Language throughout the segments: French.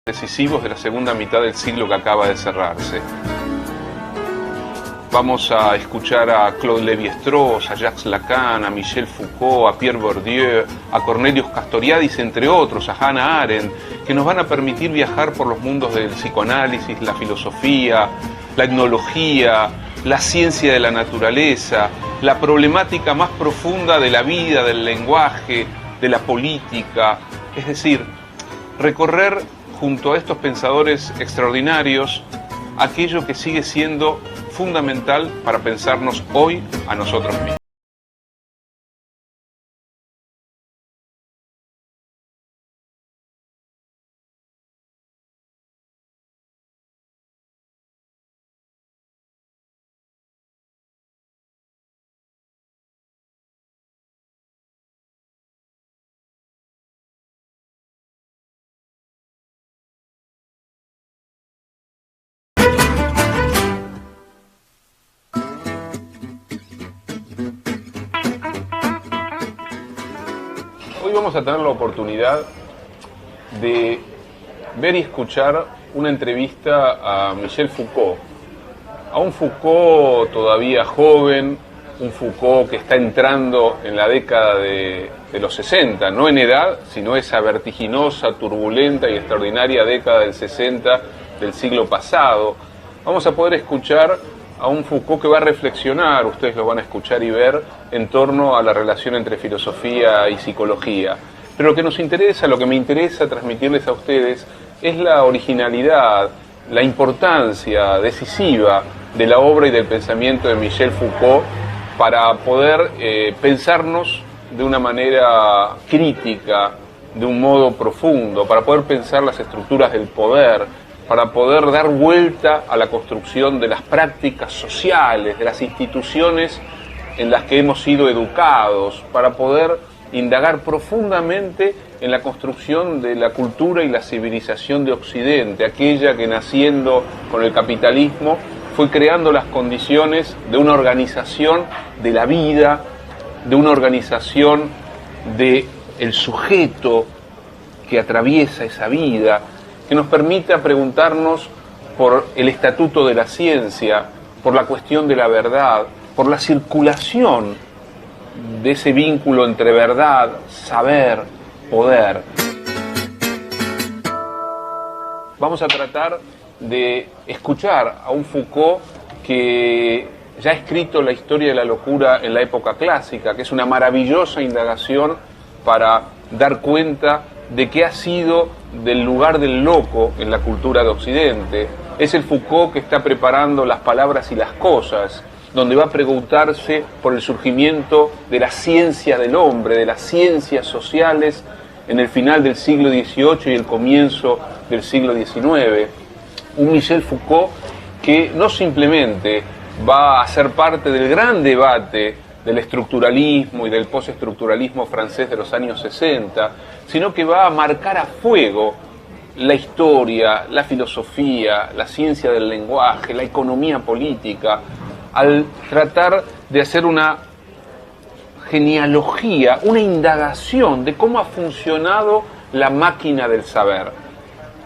decisivos de la segunda mitad del siglo que acaba de cerrarse. Vamos a escuchar a Claude Lévi-Strauss, a Jacques Lacan, a Michel Foucault, a Pierre Bourdieu, a Cornelius Castoriadis, entre otros, a Hannah Arendt, que nos van a permitir viajar por los mundos del psicoanálisis, la filosofía, la etnología, la ciencia de la naturaleza, la problemática más profunda de la vida, del lenguaje, de la política. Es decir, recorrer junto a estos pensadores extraordinarios aquello que sigue siendo fundamental para pensarnos hoy a nosotros mismos. Hoy vamos a tener la oportunidad de ver y escuchar una entrevista a Michel Foucault, a un Foucault todavía joven, un Foucault que está entrando en la década de los 60, no en edad, sino esa vertiginosa, turbulenta y extraordinaria década del 60 del siglo pasado. Vamos a poder escuchar a un Foucault que va a reflexionar, ustedes lo van a escuchar y ver, en torno a la relación entre filosofía y psicología. Pero lo que nos interesa, lo que me interesa transmitirles a ustedes, es la originalidad, la importancia decisiva de la obra y del pensamiento de Michel Foucault para poder pensarnos de una manera crítica, de un modo profundo, para poder pensar las estructuras del poder, para poder dar vuelta a la construcción de las prácticas sociales, de las instituciones en las que hemos sido educados, para poder indagar profundamente en la construcción de la cultura y la civilización de Occidente, aquella que naciendo con el capitalismo fue creando las condiciones de una organización de la vida, de una organización del sujeto que atraviesa esa vida, que nos permita preguntarnos por el estatuto de la ciencia, por la cuestión de la verdad, por la circulación de ese vínculo entre verdad, saber, poder. Vamos a tratar de escuchar a un Foucault que ya ha escrito la historia de la locura en la época clásica, que es una maravillosa indagación para dar cuenta de qué ha sido del lugar del loco en la cultura de Occidente. Es el Foucault que está preparando Las palabras y las cosas, donde va a preguntarse por el surgimiento de la ciencia del hombre, de las ciencias sociales en el final del siglo XVIII y el comienzo del siglo XIX. Un Michel Foucault que no simplemente va a ser parte del gran debate del estructuralismo y del postestructuralismo francés de los años 60, sino que va a marcar a fuego la historia, la filosofía, la ciencia del lenguaje, la economía política, al tratar de hacer una genealogía, una indagación de cómo ha funcionado la máquina del saber,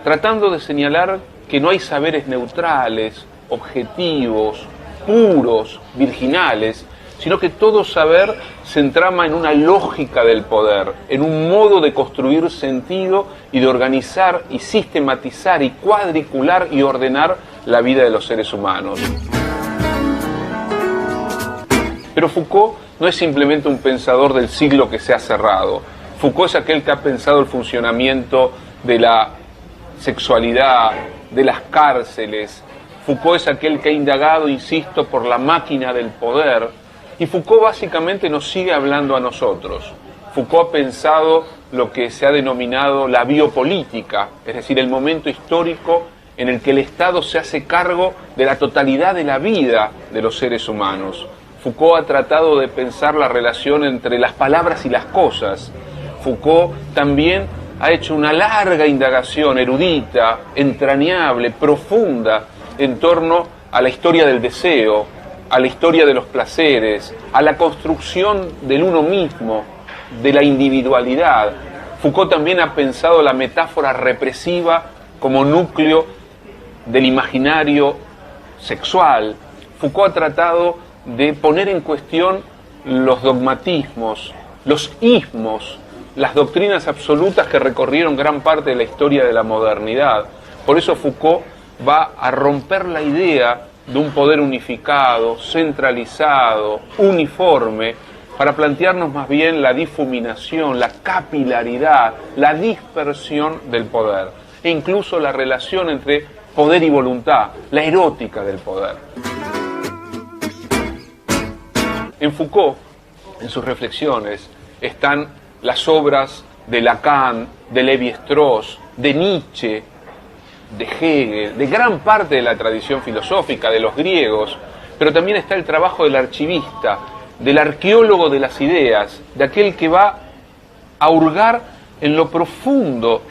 tratando de señalar que no hay saberes neutrales, objetivos, puros, virginales, sino que todo saber se entrama en una lógica del poder, en un modo de construir sentido y de organizar y sistematizar y cuadricular y ordenar la vida de los seres humanos. Pero Foucault no es simplemente un pensador del siglo que se ha cerrado. Foucault es aquel que ha pensado el funcionamiento de la sexualidad, de las cárceles. Foucault es aquel que ha indagado, insisto, por la máquina del poder. Y Foucault básicamente nos sigue hablando a nosotros. Foucault ha pensado lo que se ha denominado la biopolítica, es decir, el momento histórico en el que el Estado se hace cargo de la totalidad de la vida de los seres humanos. Foucault ha tratado de pensar la relación entre las palabras y las cosas. Foucault también ha hecho una larga indagación erudita, entrañable, profunda, en torno a la historia del deseo, a la historia de los placeres, a la construcción del uno mismo, de la individualidad. Foucault también ha pensado la metáfora represiva como núcleo del imaginario sexual. Foucault ha tratado de poner en cuestión los dogmatismos, los ismos, las doctrinas absolutas que recorrieron gran parte de la historia de la modernidad. Por eso Foucault va a romper la idea de un poder unificado, centralizado, uniforme, para plantearnos más bien la difuminación, la capilaridad, la dispersión del poder, e incluso la relación entre poder y voluntad, la erótica del poder. En Foucault, en sus reflexiones, están las obras de Lacan, de Lévi-Strauss, de Nietzsche, de Hegel, de gran parte de la tradición filosófica, de los griegos, pero también está el trabajo del archivista, del arqueólogo de las ideas, de aquel que va a hurgar en lo profundo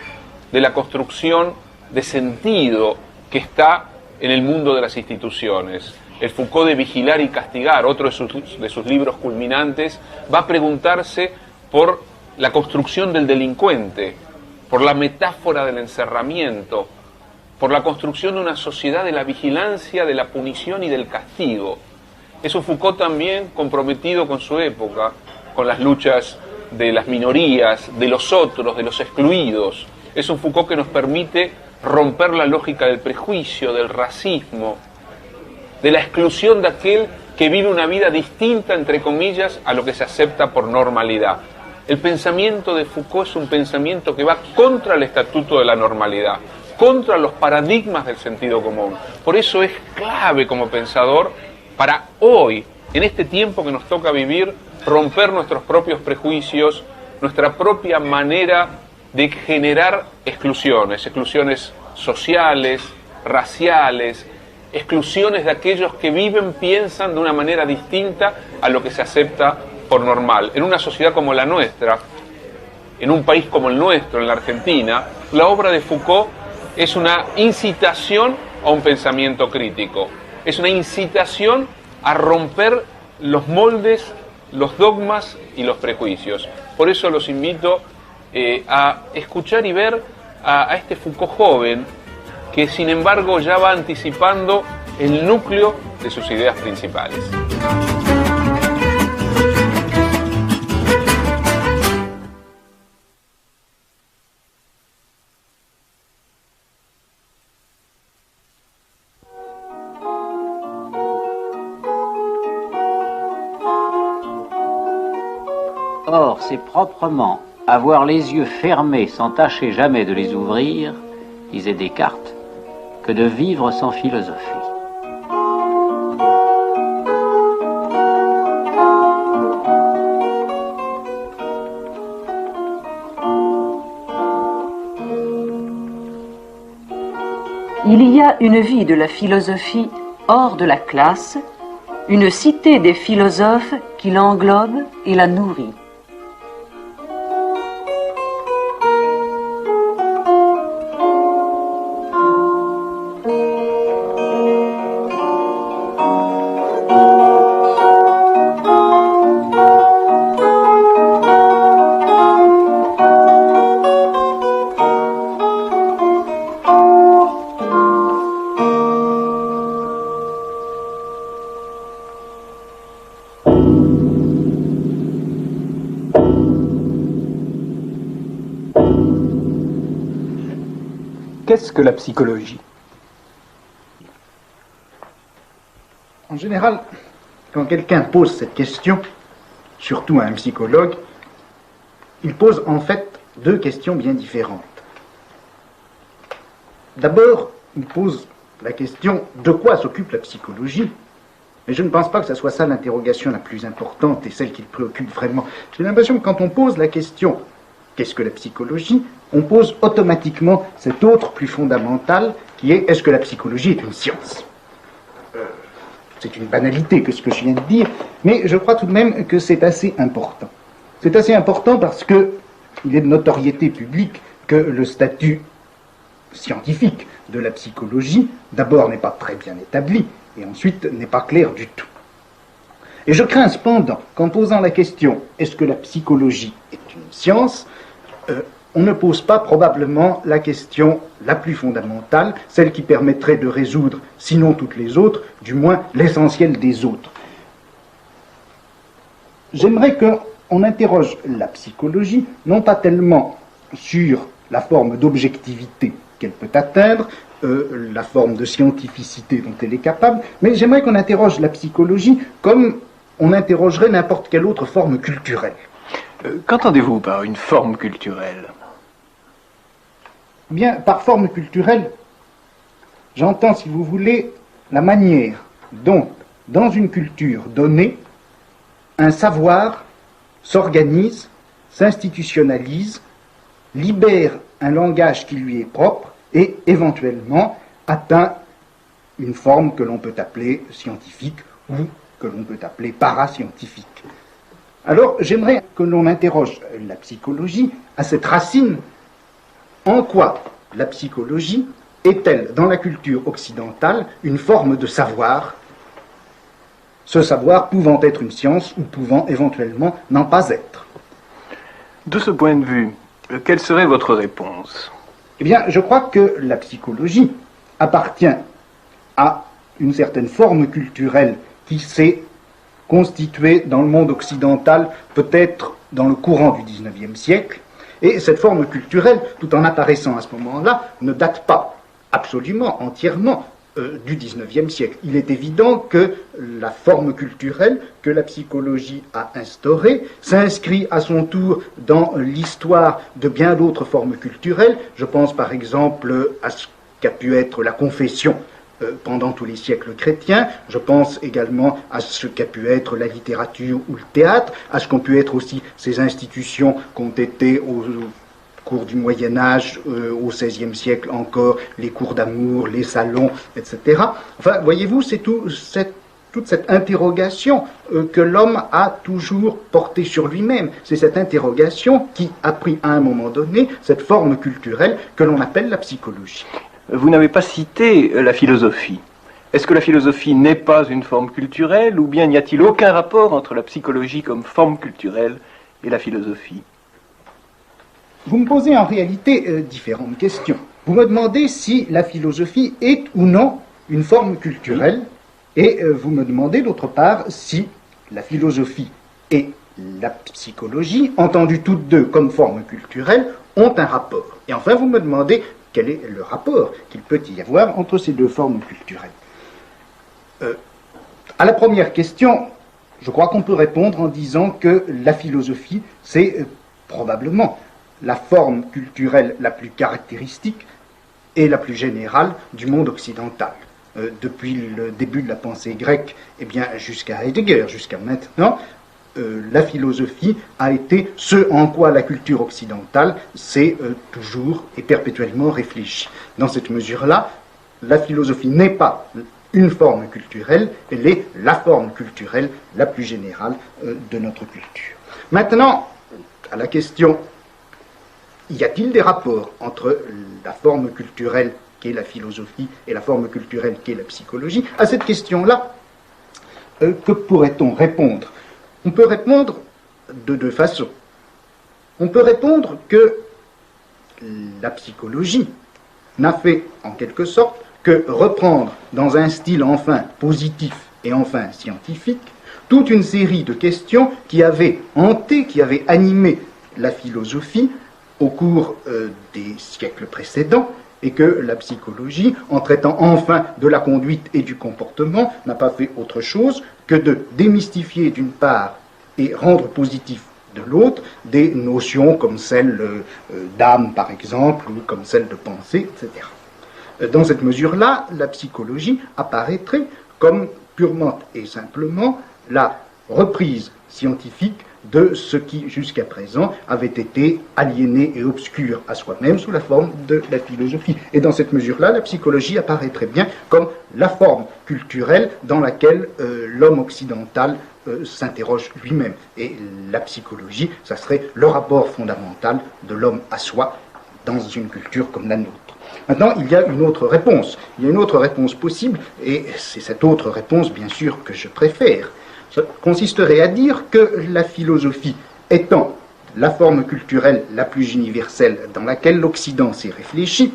de la construcción de sentido que está en el mundo de las instituciones. El Foucault de Vigilar y Castigar, otro de sus libros culminantes, va a preguntarse por la construcción del delincuente, por la metáfora del encerramiento, por la construcción de una sociedad de la vigilancia, de la punición y del castigo. Es un Foucault también comprometido con su época, con las luchas de las minorías, de los otros, de los excluidos. Es un Foucault que nos permite romper la lógica del prejuicio, del racismo, de la exclusión de aquel que vive una vida distinta, entre comillas, a lo que se acepta por normalidad. El pensamiento de Foucault es un pensamiento que va contra el estatuto de la normalidad, contra los paradigmas del sentido común. Por eso es clave como pensador para hoy, en este tiempo que nos toca vivir, romper nuestros propios prejuicios, nuestra propia manera de generar exclusiones sociales, raciales, exclusiones de aquellos que viven, piensan de una manera distinta a lo que se acepta por normal. En una sociedad como la nuestra, en un país como el nuestro, en la Argentina, la obra de Foucault es una incitación a un pensamiento crítico, es una incitación a romper los moldes, los dogmas y los prejuicios. Por eso los invito a escuchar y ver a este Foucault joven, que sin embargo ya va anticipando el núcleo de sus ideas principales. Or, c'est proprement avoir les yeux fermés sans tâcher jamais de les ouvrir, disait Descartes, que de vivre sans philosophie. Il y a une vie de la philosophie hors de la classe, une cité des philosophes qui l'englobe et la nourrit. Qu'est-ce que la psychologie? En général, quand quelqu'un pose cette question, surtout à un psychologue, il pose en fait deux questions bien différentes. D'abord, il pose la question de quoi s'occupe la psychologie, mais je ne pense pas que ce soit ça l'interrogation la plus importante et celle qui le préoccupe vraiment. J'ai l'impression que quand on pose la question qu'est-ce que la psychologie, on pose automatiquement cette autre plus fondamentale qui est est-ce que la psychologie est une science? C'est une banalité que ce que je viens de dire, mais je crois tout de même que c'est assez important. C'est assez important parce que il est de notoriété publique que le statut scientifique de la psychologie, d'abord n'est pas très bien établi, et ensuite n'est pas clair du tout. Et je crains cependant qu'en posant la question est-ce que la psychologie est une science, on ne pose pas probablement la question la plus fondamentale, celle qui permettrait de résoudre, sinon toutes les autres, du moins l'essentiel des autres. J'aimerais qu'on interroge la psychologie, non pas tellement sur la forme d'objectivité qu'elle peut atteindre, la forme de scientificité dont elle est capable, mais j'aimerais qu'on interroge la psychologie comme on interrogerait n'importe quelle autre forme culturelle. Qu'entendez-vous par une forme culturelle ? Bien, par forme culturelle, j'entends, si vous voulez, la manière dont, dans une culture donnée, un savoir s'organise, s'institutionnalise, libère un langage qui lui est propre et, éventuellement, atteint une forme que l'on peut appeler scientifique ou que l'on peut appeler parascientifique. Alors, j'aimerais que l'on interroge la psychologie à cette racine. En quoi la psychologie est-elle, dans la culture occidentale, une forme de savoir, ce savoir pouvant être une science ou pouvant éventuellement n'en pas être? De ce point de vue, quelle serait votre réponse ? Eh bien, je crois que la psychologie appartient à une certaine forme culturelle qui s'est constituée dans le monde occidental, peut-être dans le courant du XIXe siècle. Et cette forme culturelle, tout en apparaissant à ce moment-là, ne date pas absolument, entièrement du XIXe siècle. Il est évident que la forme culturelle que la psychologie a instaurée s'inscrit à son tour dans l'histoire de bien d'autres formes culturelles. Je pense par exemple à ce qu'a pu être la confession pendant tous les siècles chrétiens. Je pense également à ce qu'a pu être la littérature ou le théâtre, à ce qu'ont pu être aussi ces institutions qu'ont été au cours du Moyen-Âge, au XVIe siècle encore, les cours d'amour, les salons, etc. Enfin, voyez-vous, c'est toute cette interrogation que l'homme a toujours portée sur lui-même. C'est cette interrogation qui a pris à un moment donné cette forme culturelle que l'on appelle la psychologie. Vous n'avez pas cité la philosophie. Est-ce que la philosophie n'est pas une forme culturelle, ou bien n'y a-t-il aucun rapport entre la psychologie comme forme culturelle et la philosophie ? Vous me posez en réalité différentes questions. Vous me demandez si la philosophie est ou non une forme culturelle, et vous me demandez d'autre part si la philosophie et la psychologie, entendues toutes deux comme forme culturelle, ont un rapport. Et enfin, vous me demandez quel est le rapport qu'il peut y avoir entre ces deux formes culturelles. À la première question, je crois qu'on peut répondre en disant que la philosophie, c'est probablement la forme culturelle la plus caractéristique et la plus générale du monde occidental. Depuis le début de la pensée grecque, eh bien, jusqu'à Heidegger, jusqu'à maintenant, la philosophie a été ce en quoi la culture occidentale s'est toujours et perpétuellement réfléchie. Dans cette mesure-là, la philosophie n'est pas une forme culturelle, elle est la forme culturelle la plus générale de notre culture. Maintenant, à la question, y a-t-il des rapports entre la forme culturelle qu'est la philosophie et la forme culturelle qu'est la psychologie? À cette question-là, que pourrait-on répondre? On peut répondre de deux façons. On peut répondre que la psychologie n'a fait, en quelque sorte, que reprendre dans un style enfin positif et enfin scientifique toute une série de questions qui avaient hanté, qui avaient animé la philosophie au cours des siècles précédents, et que la psychologie, en traitant enfin de la conduite et du comportement, n'a pas fait autre chose que de démystifier d'une part et rendre positif de l'autre des notions comme celle d'âme par exemple, ou comme celle de pensée, etc. Dans cette mesure-là, la psychologie apparaîtrait comme purement et simplement la reprise scientifique de ce qui, jusqu'à présent, avait été aliéné et obscur à soi-même sous la forme de la philosophie. Et dans cette mesure-là, la psychologie apparaît très bien comme la forme culturelle dans laquelle l'homme occidental s'interroge lui-même. Et la psychologie, ça serait le rapport fondamental de l'homme à soi dans une culture comme la nôtre. Maintenant, il y a une autre réponse. Il y a une autre réponse possible, et c'est cette autre réponse, bien sûr, que je préfère. Ça consisterait à dire que la philosophie étant la forme culturelle la plus universelle dans laquelle l'Occident s'est réfléchi,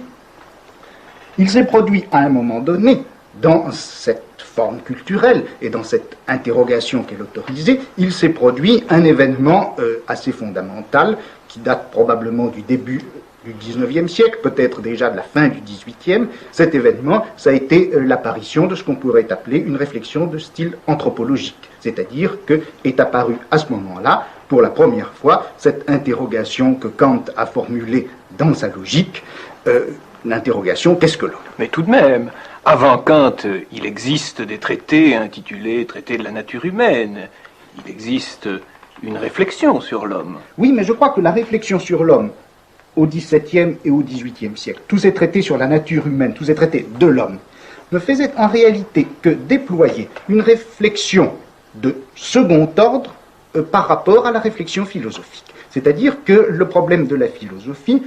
il s'est produit à un moment donné, dans cette forme culturelle et dans cette interrogation qu'elle autorisait, il s'est produit un événement assez fondamental qui date probablement du début du XIXe siècle, peut-être déjà de la fin du XVIIIe. Cet événement, ça a été l'apparition de ce qu'on pourrait appeler une réflexion de style anthropologique, c'est-à-dire que est apparue à ce moment-là, pour la première fois, cette interrogation que Kant a formulée dans sa logique, l'interrogation « qu'est-ce que l'homme ?» Mais tout de même, avant Kant, il existe des traités intitulés « Traités de la nature humaine ». Il existe une réflexion sur l'homme. Oui, mais je crois que la réflexion sur l'homme, au XVIIe et au XVIIIe siècle, tous ces traités sur la nature humaine, tous ces traités de l'homme, ne faisaient en réalité que déployer une réflexion de second ordre par rapport à la réflexion philosophique. C'est-à-dire que le problème de la philosophie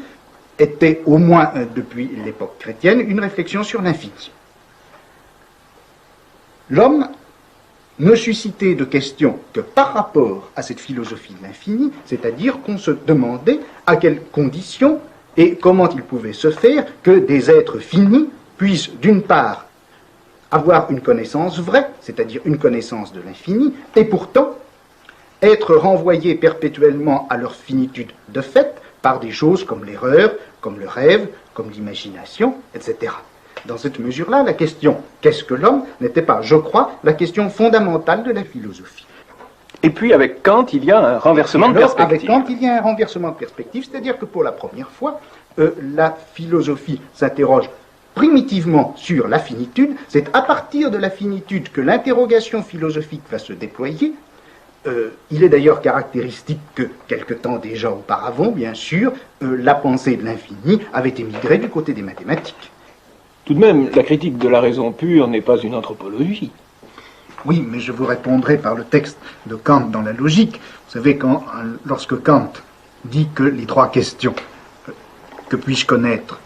était, au moins depuis l'époque chrétienne, une réflexion sur l'infini. L'homme ne suscitait de questions que par rapport à cette philosophie de l'infini, c'est-à-dire qu'on se demandait à quelles conditions et comment il pouvait se faire que des êtres finis puissent, d'une part, avoir une connaissance vraie, c'est-à-dire une connaissance de l'infini, et pourtant être renvoyés perpétuellement à leur finitude de fait par des choses comme l'erreur, comme le rêve, comme l'imagination, etc. Dans cette mesure-là, la question « qu'est-ce que l'homme » n'était pas, je crois, la question fondamentale de la philosophie. Et puis avec Kant, il y a un renversement de perspective. Avec Kant, il y a un renversement de perspective, c'est-à-dire que pour la première fois, la philosophie s'interroge primitivement sur la finitude. C'est à partir de la finitude que l'interrogation philosophique va se déployer. Il est d'ailleurs caractéristique que, quelque temps déjà auparavant, bien sûr, la pensée de l'infini avait émigré du côté des mathématiques. Tout de même, la critique de la raison pure n'est pas une anthropologie. Oui, mais je vous répondrai par le texte de Kant dans la logique. Vous savez, lorsque Kant dit que les trois questions, que puis-je connaître,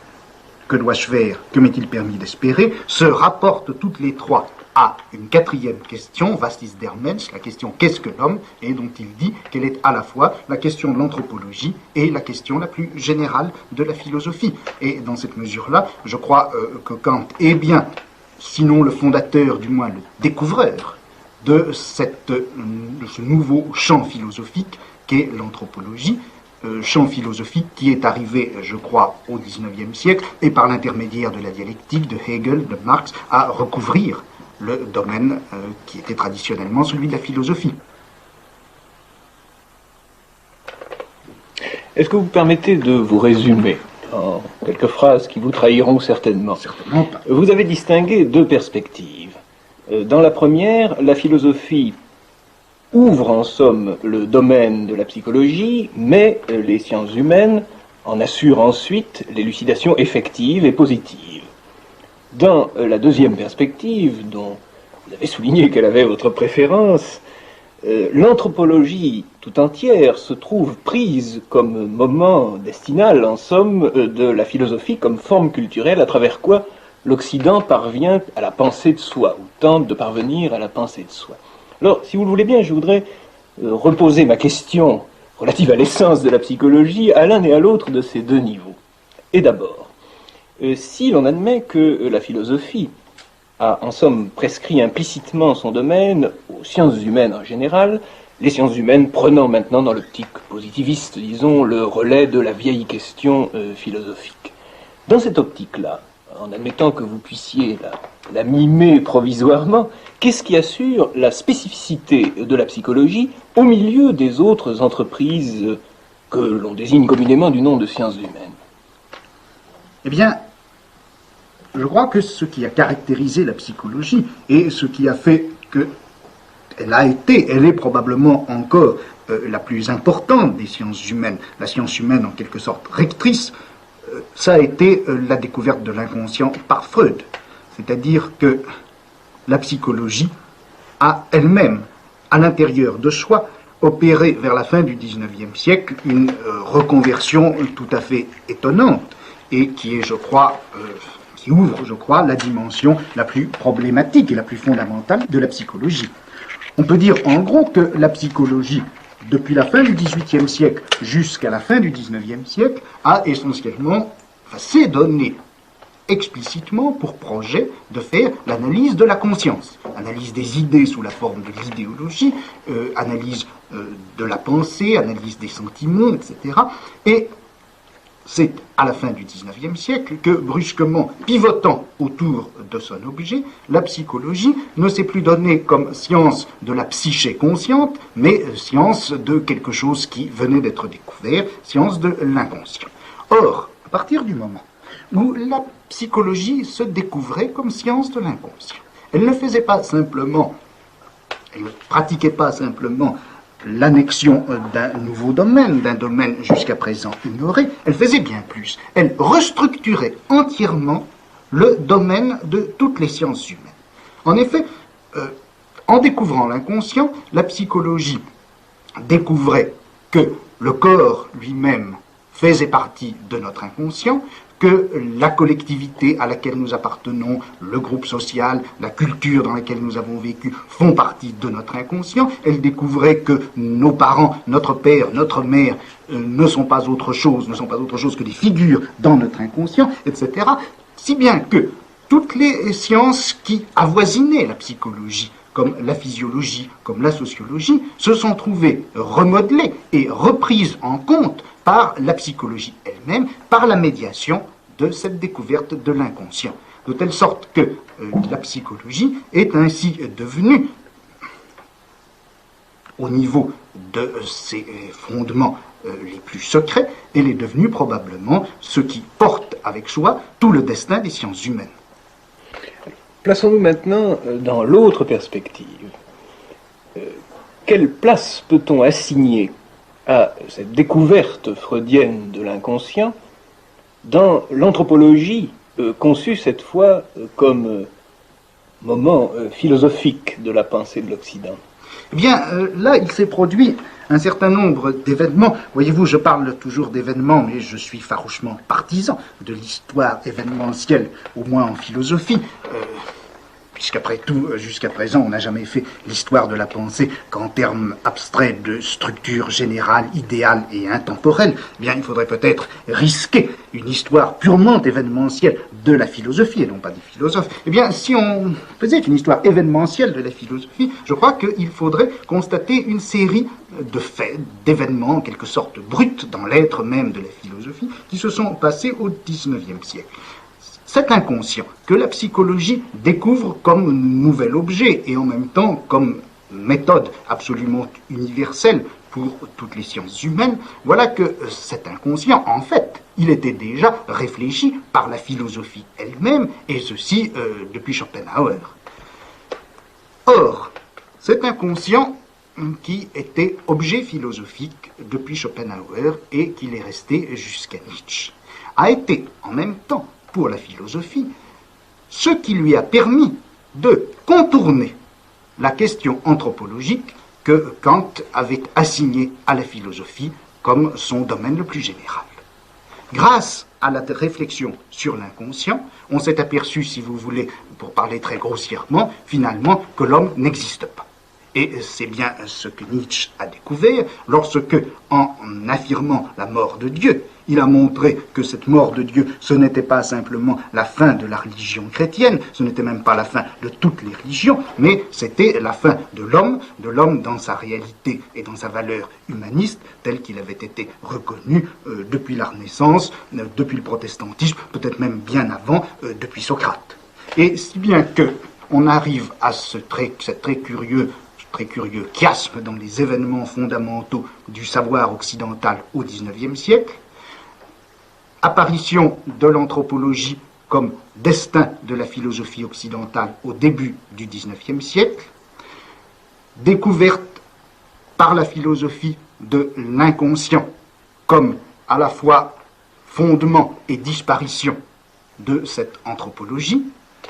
que dois-je faire, que m'est-il permis d'espérer, se rapportent toutes les trois à une quatrième question, Vastis der Mensch, la question qu'est-ce que l'homme, et dont il dit qu'elle est à la fois la question de l'anthropologie et la question la plus générale de la philosophie. Et dans cette mesure-là, je crois que Kant est bien, sinon le fondateur, du moins le découvreur de ce nouveau champ philosophique qu'est l'anthropologie, champ philosophique qui est arrivé, je crois, au XIXe siècle, et par l'intermédiaire de la dialectique, de Hegel, de Marx, à recouvrir le domaine qui était traditionnellement celui de la philosophie. Est-ce que vous permettez de vous résumer en quelques phrases qui vous trahiront certainement? Certainement pas. Vous avez distingué deux perspectives. Dans la première, la philosophie ouvre en somme le domaine de la psychologie, mais les sciences humaines en assurent ensuite l'élucidation effective et positive. Dans la deuxième perspective, dont vous avez souligné qu'elle avait votre préférence, l'anthropologie tout entière se trouve prise comme moment destinal, en somme, de la philosophie comme forme culturelle à travers quoi l'Occident parvient à la pensée de soi, ou tente de parvenir à la pensée de soi. Alors, si vous le voulez bien, je voudrais reposer ma question relative à l'essence de la psychologie à l'un et à l'autre de ces deux niveaux. Et d'abord, si l'on admet que la philosophie a en somme prescrit implicitement son domaine aux sciences humaines en général, les sciences humaines prenant maintenant dans l'optique positiviste, disons, le relais de la vieille question philosophique. Dans cette optique-là, en admettant que vous puissiez la mimer provisoirement, qu'est-ce qui assure la spécificité de la psychologie au milieu des autres entreprises que l'on désigne communément du nom de sciences humaines? Eh bien, je crois que ce qui a caractérisé la psychologie et ce qui a fait elle est probablement encore la plus importante des sciences humaines, la science humaine en quelque sorte rectrice, ça a été la découverte de l'inconscient par Freud. C'est-à-dire que la psychologie a elle-même, à l'intérieur de soi, opéré vers la fin du XIXe siècle une reconversion tout à fait étonnante et qui est, je crois, qui ouvre, je crois, la dimension la plus problématique et la plus fondamentale de la psychologie. On peut dire en gros que la psychologie depuis la fin du XVIIIe siècle jusqu'à la fin du XIXe siècle, a essentiellement, s'est donné explicitement pour projet de faire l'analyse de la conscience, analyse des idées sous la forme de l'idéologie, analyse de la pensée, analyse des sentiments, etc. Et c'est à la fin du XIXe siècle que, brusquement, pivotant autour de son objet, la psychologie ne s'est plus donnée comme science de la psyché consciente, mais science de quelque chose qui venait d'être découvert, science de l'inconscient. Or, à partir du moment où la psychologie se découvrait comme science de l'inconscient, elle ne faisait pas simplement, elle ne pratiquait pas simplement l'annexion d'un nouveau domaine, d'un domaine jusqu'à présent ignoré, elle faisait bien plus. Elle restructurait entièrement le domaine de toutes les sciences humaines. En effet, en découvrant l'inconscient, la psychologie découvrait que le corps lui-même faisait partie de notre inconscient, que la collectivité à laquelle nous appartenons, le groupe social, la culture dans laquelle nous avons vécu font partie de notre inconscient. Elle découvrait que nos parents, notre père, notre mère ne sont pas autre chose que des figures dans notre inconscient, etc. Si bien que toutes les sciences qui avoisinaient la psychologie, comme la physiologie, comme la sociologie, se sont trouvées remodelées et reprises en compte par la psychologie elle-même, par la médiation de cette découverte de l'inconscient. De telle sorte que la psychologie est ainsi devenue, au niveau de ses fondements les plus secrets, elle est devenue probablement ce qui porte avec soi tout le destin des sciences humaines. Plaçons-nous maintenant dans l'autre perspective. Quelle place peut-on assigner à cette découverte freudienne de l'inconscient dans l'anthropologie conçue cette fois comme moment philosophique de la pensée de l'Occident? Eh bien, là, il s'est produit un certain nombre d'événements. Voyez-vous, je parle toujours d'événements, mais je suis farouchement partisan de l'histoire événementielle, au moins en philosophie. Puisqu'après tout, jusqu'à présent, on n'a jamais fait l'histoire de la pensée qu'en termes abstraits de structure générale, idéale et intemporelle. Eh bien, il faudrait peut-être risquer une histoire purement événementielle de la philosophie, et non pas des philosophes. Eh bien, si on faisait une histoire événementielle de la philosophie, je crois qu'il faudrait constater une série de faits, d'événements en quelque sorte bruts dans l'être même de la philosophie, qui se sont passés au XIXe siècle. Cet inconscient que la psychologie découvre comme nouvel objet et en même temps comme méthode absolument universelle pour toutes les sciences humaines, voilà que cet inconscient, en fait, il était déjà réfléchi par la philosophie elle-même, et ceci depuis Schopenhauer. Or, cet inconscient qui était objet philosophique depuis Schopenhauer et qu'il est resté jusqu'à Nietzsche, a été en même temps pour la philosophie, ce qui lui a permis de contourner la question anthropologique que Kant avait assignée à la philosophie comme son domaine le plus général. Grâce à la réflexion sur l'inconscient, on s'est aperçu, si vous voulez, pour parler très grossièrement, finalement, que l'homme n'existe pas. Et c'est bien ce que Nietzsche a découvert lorsque, en affirmant la mort de Dieu, il a montré que cette mort de Dieu, ce n'était pas simplement la fin de la religion chrétienne, ce n'était même pas la fin de toutes les religions, mais c'était la fin de l'homme dans sa réalité et dans sa valeur humaniste, tel qu'il avait été reconnu depuis la Renaissance, depuis le protestantisme, peut-être même bien avant, depuis Socrate. Et si bien que on arrive à cette très curieux chiasme dans les événements fondamentaux du savoir occidental au XIXe siècle, apparition de l'anthropologie comme destin de la philosophie occidentale au début du XIXe siècle, découverte par la philosophie de l'inconscient comme à la fois fondement et disparition de cette anthropologie,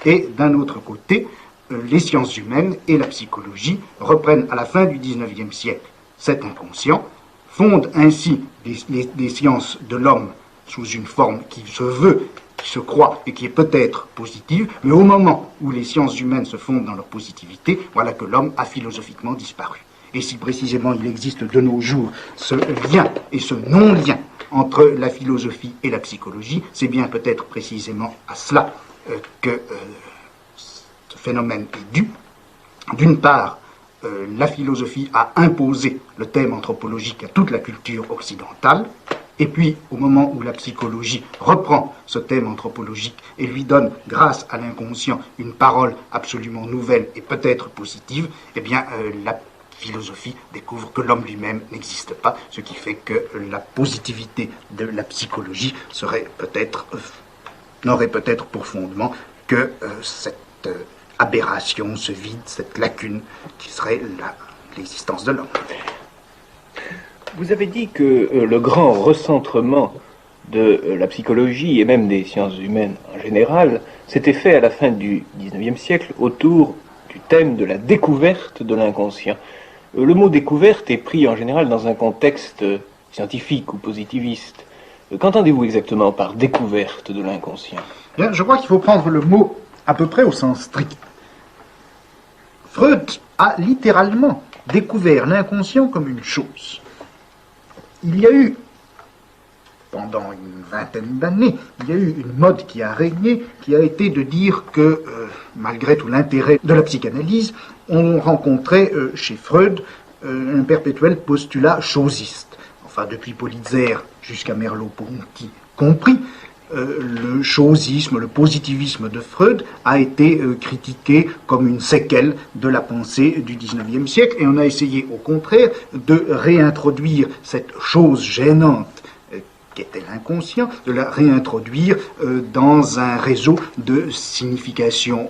et d'un autre côté, les sciences humaines et la psychologie reprennent à la fin du XIXe siècle cet inconscient, fondent ainsi les sciences de l'homme sous une forme qui se veut, qui se croit et qui est peut-être positive, mais au moment où les sciences humaines se fondent dans leur positivité, voilà que l'homme a philosophiquement disparu. Et si précisément il existe de nos jours ce lien et ce non-lien entre la philosophie et la psychologie, c'est bien peut-être précisément à cela que ce phénomène est dû. D'une part, la philosophie a imposé le thème anthropologique à toute la culture occidentale, et puis au moment où la psychologie reprend ce thème anthropologique et lui donne, grâce à l'inconscient, une parole absolument nouvelle et peut-être positive, eh bien la philosophie découvre que l'homme lui-même n'existe pas, ce qui fait que la positivité de la psychologie n'aurait peut-être pour fondement que cette aberration, ce vide, cette lacune qui serait l'existence de l'homme. Vous avez dit que le grand recentrement de la psychologie et même des sciences humaines en général s'était fait à la fin du XIXe siècle autour du thème de la découverte de l'inconscient. Le mot découverte est pris en général dans un contexte scientifique ou positiviste. Qu'entendez-vous exactement par découverte de l'inconscient? Bien, je crois qu'il faut prendre le mot à peu près au sens strict. Freud a littéralement découvert l'inconscient comme une chose. Il y a eu, pendant une vingtaine d'années, il y a eu une mode qui a régné, qui a été de dire que, malgré tout l'intérêt de la psychanalyse, on rencontrait chez Freud un perpétuel postulat chosiste. Enfin, depuis Politzer jusqu'à Merleau-Ponty compris, le chosisme, le positivisme de Freud a été critiqué comme une séquelle de la pensée du XIXe siècle, et on a essayé au contraire de réintroduire cette chose gênante qu'était l'inconscient, de la réintroduire dans un réseau de signification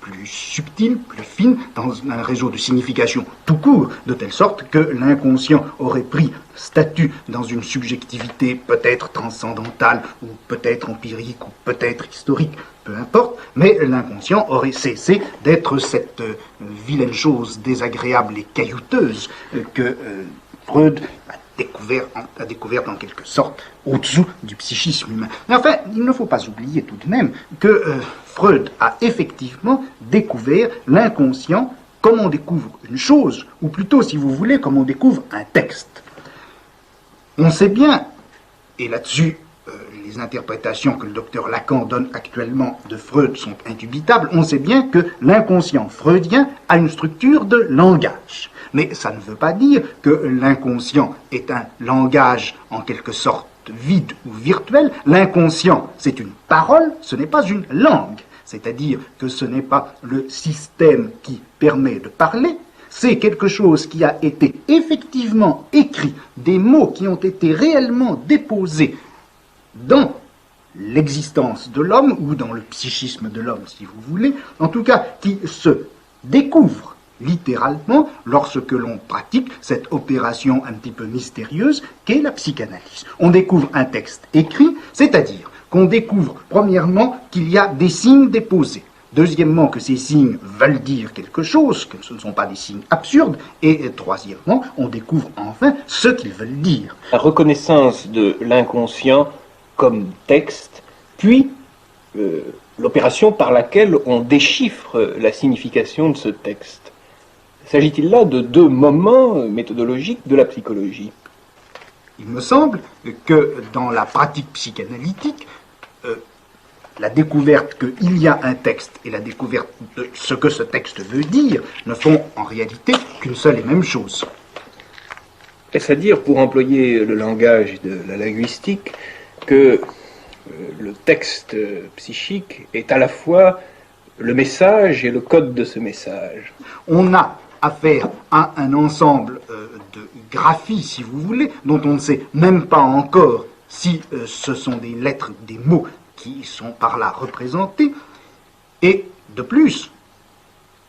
plus subtile, plus fine, dans un réseau de signification tout court, de telle sorte que l'inconscient aurait pris statut dans une subjectivité peut-être transcendantale, ou peut-être empirique, ou peut-être historique, peu importe, mais l'inconscient aurait cessé d'être cette vilaine chose désagréable et caillouteuse que Freud a découvert en quelque sorte au-dessous du psychisme humain. Mais enfin, il ne faut pas oublier tout de même que Freud a effectivement découvert l'inconscient comme on découvre une chose, ou plutôt, si vous voulez, comme on découvre un texte. On sait bien, et là-dessus, les interprétations que le docteur Lacan donne actuellement de Freud sont indubitables, on sait bien que l'inconscient freudien a une structure de langage. Mais ça ne veut pas dire que l'inconscient est un langage en quelque sorte vide ou virtuel. L'inconscient, c'est une parole, ce n'est pas une langue. C'est-à-dire que ce n'est pas le système qui permet de parler, c'est quelque chose qui a été effectivement écrit, des mots qui ont été réellement déposés dans l'existence de l'homme, ou dans le psychisme de l'homme, si vous voulez, en tout cas qui se découvrent littéralement lorsque l'on pratique cette opération un petit peu mystérieuse qu'est la psychanalyse. On découvre un texte écrit, c'est-à-dire qu'on découvre premièrement qu'il y a des signes déposés. Deuxièmement, que ces signes veulent dire quelque chose, que ce ne sont pas des signes absurdes. Et troisièmement, on découvre enfin ce qu'ils veulent dire. La reconnaissance de l'inconscient comme texte, puis l'opération par laquelle on déchiffre la signification de ce texte. S'agit-il là de deux moments méthodologiques de la psychologie? Il me semble que dans la pratique psychanalytique, la découverte qu'il y a un texte et la découverte de ce que ce texte veut dire ne font en réalité qu'une seule et même chose. Est-ce à dire, pour employer le langage de la linguistique, que le texte psychique est à la fois le message et le code de ce message? On a affaire à un ensemble de graphies, si vous voulez, dont on ne sait même pas encore si ce sont des lettres, des mots qui sont par là représentés. Et de plus,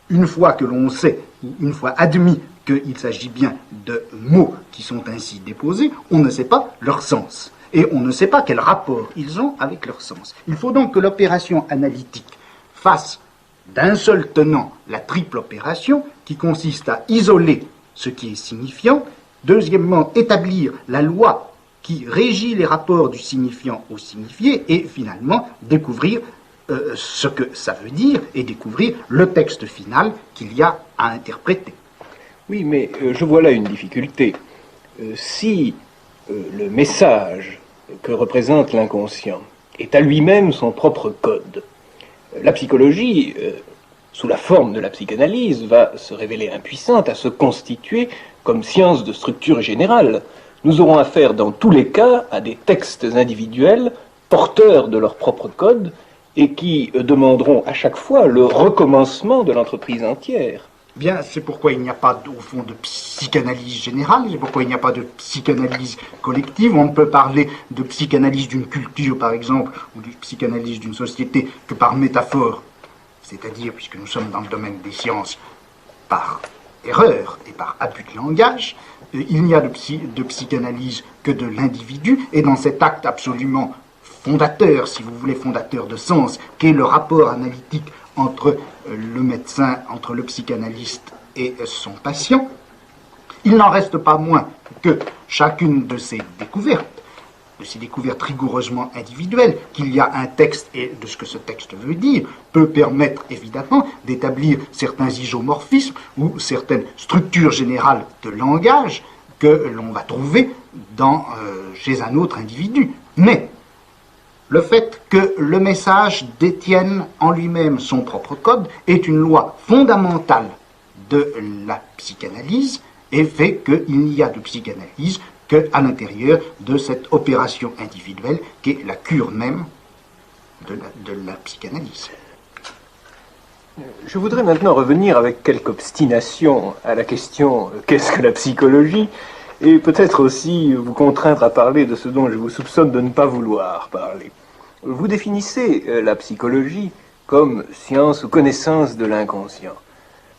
une fois que l'on sait, ou une fois admis qu'il s'agit bien de mots qui sont ainsi déposés, on ne sait pas leur sens. Et on ne sait pas quel rapport ils ont avec leur sens. Il faut donc que l'opération analytique fasse d'un seul tenant la triple opération qui consiste à isoler ce qui est signifiant, deuxièmement établir la loi qui régit les rapports du signifiant au signifié, et finalement découvrir ce que ça veut dire et découvrir le texte final qu'il y a à interpréter. Oui, mais je vois là une difficulté. Si le message que représente l'inconscient est à lui-même son propre code, la psychologie, sous la forme de la psychanalyse, va se révéler impuissante à se constituer comme science de structure générale. Nous aurons affaire dans tous les cas à des textes individuels porteurs de leur propre code et qui demanderont à chaque fois le recommencement de l'entreprise entière. Bien, c'est pourquoi il n'y a pas, au fond, de psychanalyse générale, c'est pourquoi il n'y a pas de psychanalyse collective. On ne peut parler de psychanalyse d'une culture, par exemple, ou de psychanalyse d'une société que par métaphore. C'est-à-dire, puisque nous sommes dans le domaine des sciences, par erreur et par abus de langage, il n'y a de psychanalyse que de l'individu, et dans cet acte absolument fondateur, si vous voulez, fondateur de sens, qu'est le rapport analytique entre le médecin, entre le psychanalyste et son patient, il n'en reste pas moins que chacune de ces découvertes rigoureusement individuelles, qu'il y a un texte et de ce que ce texte veut dire, peut permettre évidemment d'établir certains isomorphismes ou certaines structures générales de langage que l'on va trouver chez un autre individu. Mais le fait que le message détienne en lui-même son propre code est une loi fondamentale de la psychanalyse et fait qu'il n'y a de psychanalyse qu'à l'intérieur de cette opération individuelle qui est la cure même de la psychanalyse. Je voudrais maintenant revenir avec quelque obstination à la question « qu'est-ce que la psychologie ?» et peut-être aussi vous contraindre à parler de ce dont je vous soupçonne de ne pas vouloir parler. Vous définissez la psychologie comme science ou connaissance de l'inconscient.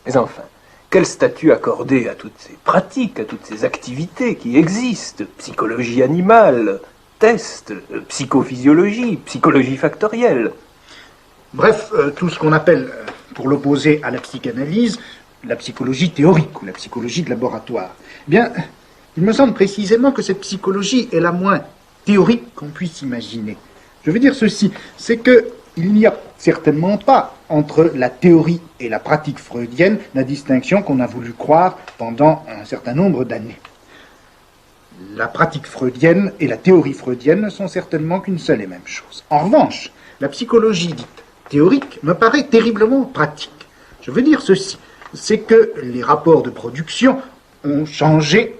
Mais enfin, quel statut accorder à toutes ces pratiques, à toutes ces activités qui existent? Psychologie animale, tests, psychophysiologie, psychologie factorielle. Bref, tout ce qu'on appelle, pour l'opposer à la psychanalyse, la psychologie théorique ou la psychologie de laboratoire. Bien, il me semble précisément que cette psychologie est la moins théorique qu'on puisse imaginer. Je veux dire ceci, c'est qu'il n'y a certainement pas entre la théorie et la pratique freudienne la distinction qu'on a voulu croire pendant un certain nombre d'années. La pratique freudienne et la théorie freudienne ne sont certainement qu'une seule et même chose. En revanche, la psychologie dite théorique me paraît terriblement pratique. Je veux dire ceci, c'est que les rapports de production ont changé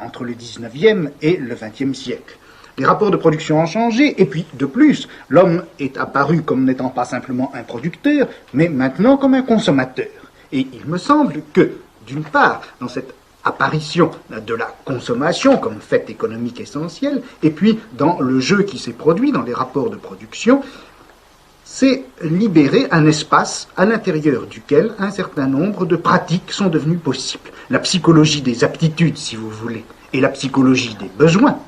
entre le 19e et le 20e siècle. Les rapports de production ont changé, et puis, de plus, l'homme est apparu comme n'étant pas simplement un producteur, mais maintenant comme un consommateur. Et il me semble que, d'une part, dans cette apparition de la consommation comme fait économique essentiel, et puis dans le jeu qui s'est produit dans les rapports de production, c'est libérer un espace à l'intérieur duquel un certain nombre de pratiques sont devenues possibles. La psychologie des aptitudes, si vous voulez, et la psychologie des besoins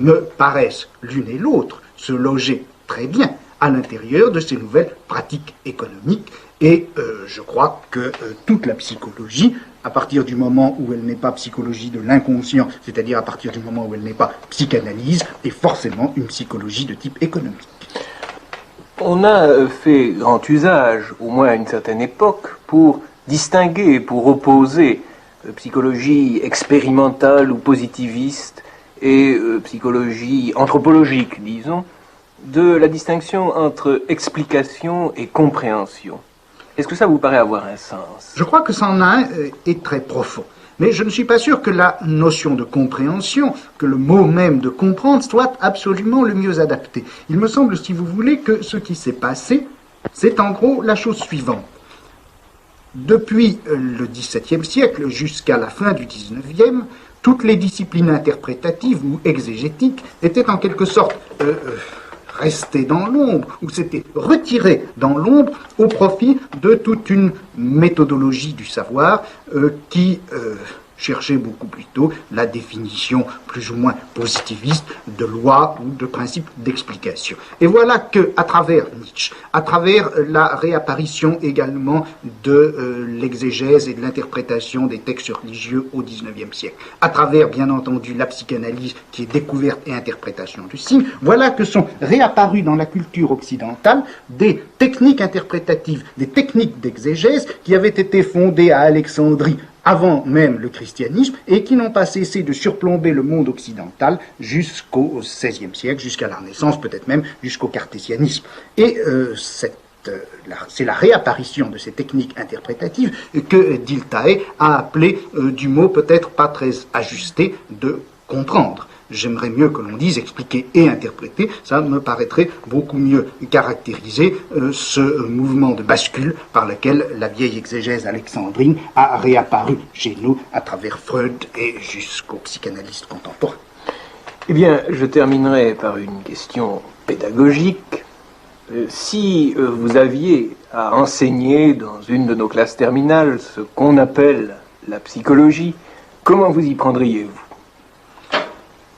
me paraissent l'une et l'autre se loger très bien à l'intérieur de ces nouvelles pratiques économiques. Et je crois que toute la psychologie, à partir du moment où elle n'est pas psychologie de l'inconscient, c'est-à-dire à partir du moment où elle n'est pas psychanalyse, est forcément une psychologie de type économique. On a fait grand usage, au moins à une certaine époque, pour distinguer, pour opposer psychologie expérimentale ou positiviste et psychologie anthropologique, disons, de la distinction entre explication et compréhension. Est-ce que ça vous paraît avoir un sens? Je crois que ça en a un est très profond. Mais je ne suis pas sûr que la notion de compréhension, que le mot même de comprendre, soit absolument le mieux adapté. Il me semble, si vous voulez, que ce qui s'est passé, c'est en gros la chose suivante. Depuis le XVIIe siècle jusqu'à la fin du XIXe, toutes les disciplines interprétatives ou exégétiques étaient en quelque sorte restées dans l'ombre, ou s'étaient retirées dans l'ombre au profit de toute une méthodologie du savoir qui cherchait beaucoup plutôt la définition plus ou moins positiviste de loi ou de principe d'explication. Et voilà que, à travers Nietzsche, à travers la réapparition également de l'exégèse et de l'interprétation des textes religieux au XIXe siècle, à travers, bien entendu, la psychanalyse qui est découverte et interprétation du signe, voilà que sont réapparues dans la culture occidentale des techniques interprétatives, des techniques d'exégèse qui avaient été fondées à Alexandrie avant même le christianisme et qui n'ont pas cessé de surplomber le monde occidental jusqu'au XVIe siècle, jusqu'à la Renaissance, peut-être même jusqu'au cartésianisme. Et c'est la réapparition de ces techniques interprétatives que Dilthey a appelé du mot peut-être pas très ajusté de comprendre. J'aimerais mieux que l'on dise expliquer et interpréter, ça me paraîtrait beaucoup mieux caractériser ce mouvement de bascule par lequel la vieille exégèse alexandrine a réapparu chez nous à travers Freud et jusqu'aux psychanalystes contemporains. Eh bien, je terminerai par une question pédagogique. Si vous aviez à enseigner dans une de nos classes terminales ce qu'on appelle la psychologie, comment vous y prendriez-vous ?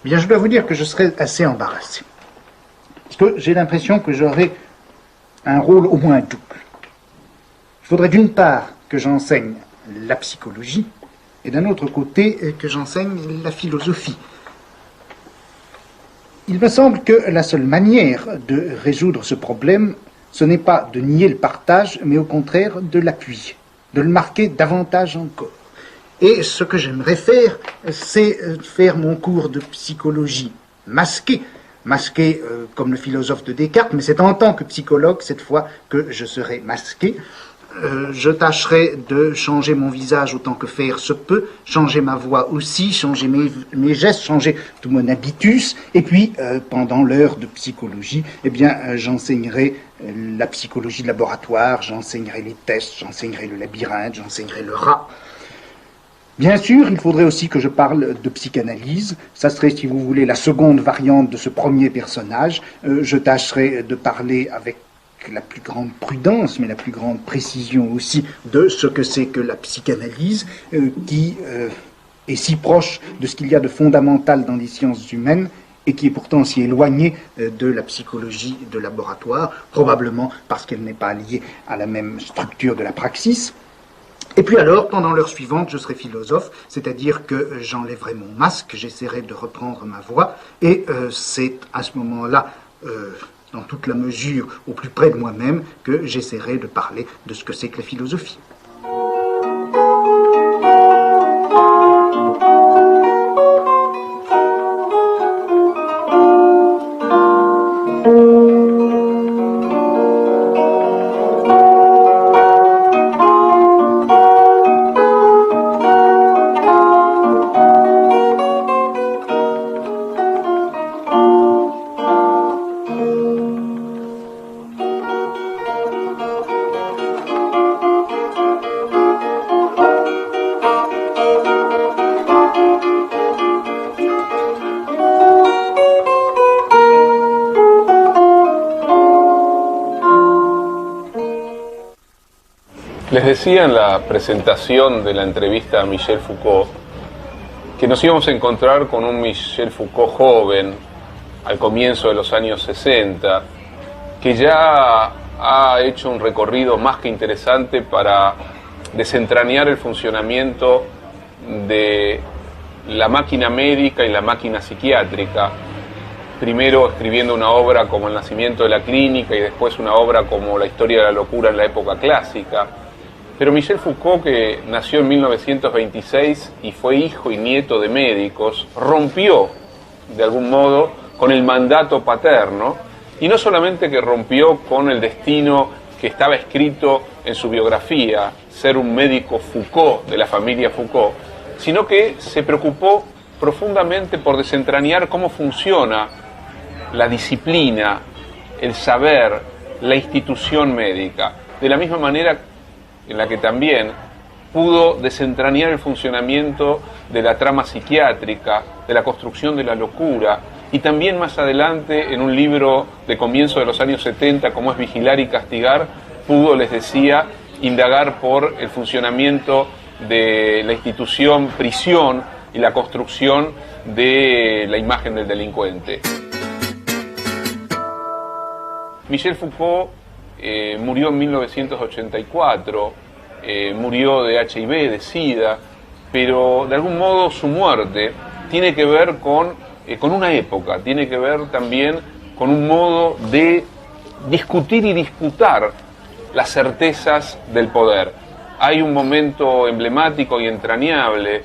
Bien, je dois vous dire que je serais assez embarrassé. Parce que j'ai l'impression que j'aurais un rôle au moins double. Il faudrait d'une part que j'enseigne la psychologie et d'un autre côté que j'enseigne la philosophie. Il me semble que la seule manière de résoudre ce problème, ce n'est pas de nier le partage, mais au contraire de l'appuyer, de le marquer davantage encore. Et ce que j'aimerais faire, c'est faire mon cours de psychologie masqué comme le philosophe de Descartes, mais c'est en tant que psychologue, cette fois, que je serai masqué. Je tâcherai de changer mon visage autant que faire se peut, changer ma voix aussi, changer mes gestes, changer tout mon habitus, et puis, pendant l'heure de psychologie, eh bien, j'enseignerai la psychologie de laboratoire, j'enseignerai les tests, j'enseignerai le labyrinthe, j'enseignerai le rat. Bien sûr, il faudrait aussi que je parle de psychanalyse. Ça serait, si vous voulez, la seconde variante de ce premier personnage. Je tâcherai de parler avec la plus grande prudence, mais la plus grande précision aussi, de ce que c'est que la psychanalyse, qui est si proche de ce qu'il y a de fondamental dans les sciences humaines, et qui est pourtant si éloignée de la psychologie de laboratoire, probablement parce qu'elle n'est pas liée à la même structure de la praxis. Et puis alors, pendant l'heure suivante, je serai philosophe, c'est-à-dire que j'enlèverai mon masque, j'essaierai de reprendre ma voix, et c'est à ce moment-là, dans toute la mesure, au plus près de moi-même, que j'essaierai de parler de ce que c'est que la philosophie. Les decía en la presentación de la entrevista a Michel Foucault que nos íbamos a encontrar con un Michel Foucault joven al comienzo de los años 60, que ya ha hecho un recorrido más que interesante para desentrañar el funcionamiento de la máquina médica y la máquina psiquiátrica, primero escribiendo una obra como El nacimiento de la clínica y después una obra como La historia de la locura en la época clásica. Pero Michel Foucault, que nació en 1926 y fue hijo y nieto de médicos, rompió de algún modo con el mandato paterno, y no solamente que rompió con el destino que estaba escrito en su biografía, ser un médico Foucault de la familia Foucault, sino que se preocupó profundamente por desentrañar cómo funciona la disciplina, el saber, la institución médica, de la misma manera en la que también pudo desentrañar el funcionamiento de la trama psiquiátrica, de la construcción de la locura, y también más adelante en un libro de comienzo de los años 70 como es Vigilar y Castigar, pudo, les decía, indagar por el funcionamiento de la institución prisión y la construcción de la imagen del delincuente. Michel Foucault murió en 1984, murió de HIV, de SIDA, pero de algún modo su muerte tiene que ver con una época, tiene que ver también con un modo de discutir y disputar las certezas del poder. Hay un momento emblemático y entrañable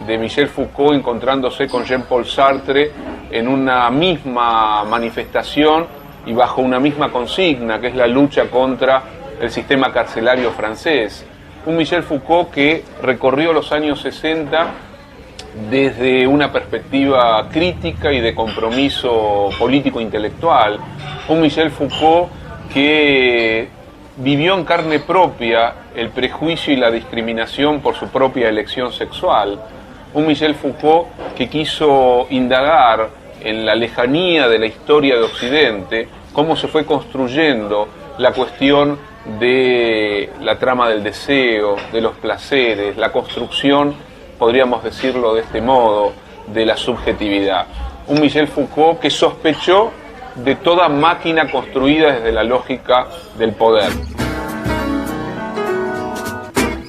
de Michel Foucault encontrándose con Jean-Paul Sartre en una misma manifestación y bajo una misma consigna, que es la lucha contra el sistema carcelario francés. Un Michel Foucault que recorrió los años 60 desde una perspectiva crítica y de compromiso político-intelectual. Un Michel Foucault que vivió en carne propia el prejuicio y la discriminación por su propia elección sexual. Un Michel Foucault que quiso indagar en la lejanía de la historia de Occidente cómo se fue construyendo la cuestión de la trama del deseo, de los placeres, la construcción, podríamos decirlo de este modo, de la subjetividad. Un Michel Foucault que sospechó de toda máquina construida desde la lógica del poder.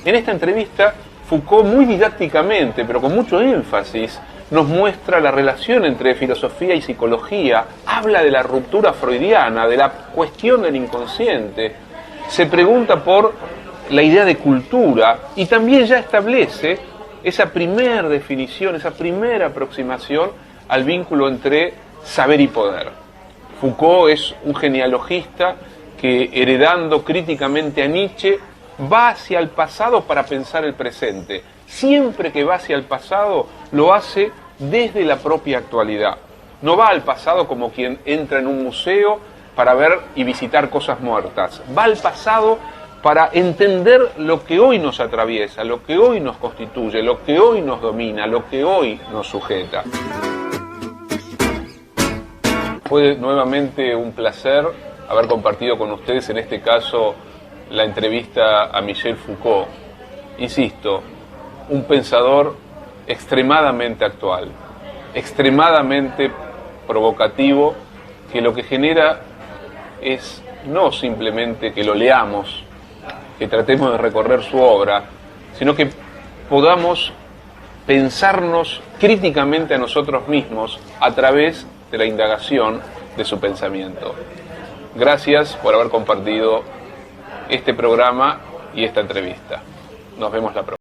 En esta entrevista, Foucault muy didácticamente, pero con mucho énfasis, nos muestra la relación entre filosofía y psicología, habla de la ruptura freudiana, de la cuestión del inconsciente, se pregunta por la idea de cultura y también ya establece esa primera definición, esa primera aproximación al vínculo entre saber y poder. Foucault es un genealogista que, heredando críticamente a Nietzsche, va hacia el pasado para pensar el presente. Siempre que va hacia el pasado, lo hace desde la propia actualidad. No va al pasado como quien entra en un museo para ver y visitar cosas muertas. Va al pasado para entender lo que hoy nos atraviesa, lo que hoy nos constituye, lo que hoy nos domina, lo que hoy nos sujeta. Fue nuevamente un placer haber compartido con ustedes, en este caso, la entrevista a Michel Foucault. Insisto, un pensador extremadamente actual, extremadamente provocativo, que lo que genera es no simplemente que lo leamos, que tratemos de recorrer su obra, sino que podamos pensarnos críticamente a nosotros mismos a través de la indagación de su pensamiento. Gracias por haber compartido este programa y esta entrevista. Nos vemos la próxima.